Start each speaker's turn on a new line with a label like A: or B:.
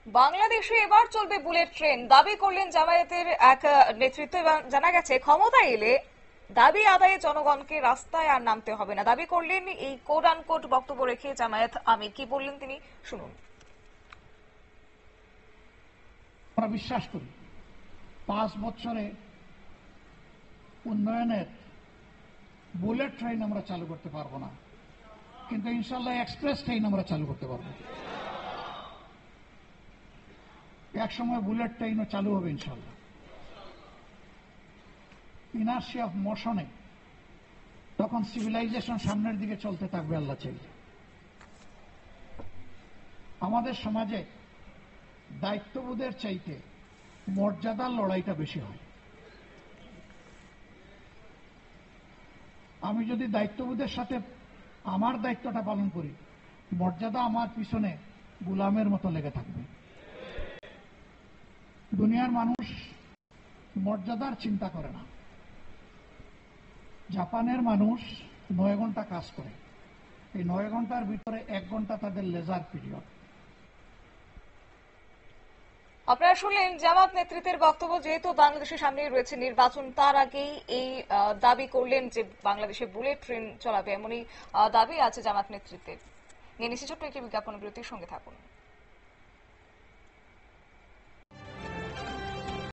A: বাংলাদেশে এবার চলবে বুলেট ট্রেন, দাবি করলেন জামায়াতের এক নেতৃত্ব। এবং জানা গেছে ক্ষমতা এলে দাবি আদায়ে জনগণকে রাস্তায় আর নামতে হবে না, দাবি করলেন। এই কোট আনকোট বক্তব্য রেখে জামায়াত আমির কি বললেন তিনি শুনুন।
B: আমরা বিশ্বাস করি 5 বছরে উন্নয়নের বুলেট ট্রেন আমরা চালু করতে পারবো না, কিন্তু ইনশাল্লাহ এক্সপ্রেস ট্রেন আমরা চালু করতে পারবো। এক সময় বুলেট ট্রেনও চালু হবে ইনশাল্লাহ। ইনার্সিয়া অফ মোশনে তখন সিভিলাইজেশন সামনের দিকে চলতে থাকবে আল্লাহ চাইলে। আমাদের সমাজে দায়িত্ববোধের চাইতে মর্যাদার লড়াইটা বেশি হয়। আমি যদি দায়িত্ববোধের সাথে আমার দায়িত্বটা পালন করি, মর্যাদা আমার পিছনে গোলামের মতো লেগে থাকবে। দুনিয়ার মানুষ মর্যাদার চিন্তা করে না। জাপানের মানুষ 9 ঘন্টা কাজ করে, এই 9 ঘন্টার ভিতরে 1 ঘন্টা তাদের লেজার পিরিয়ড।
A: আপনারা শুনলেন জামাত নেতৃত্বের বক্তব্য। যেহেতু বাংলাদেশের সামনে রয়েছে নির্বাচন, তার আগেই এই দাবি করলেন যে বাংলাদেশে বুলেট ট্রেন চলাবে, এমনই দাবি আছে জামাত নেতৃত্বের। নিয়ে নিচ্ছি ছোট্ট একটি বিজ্ঞাপন বিরতির সঙ্গে থাকুন।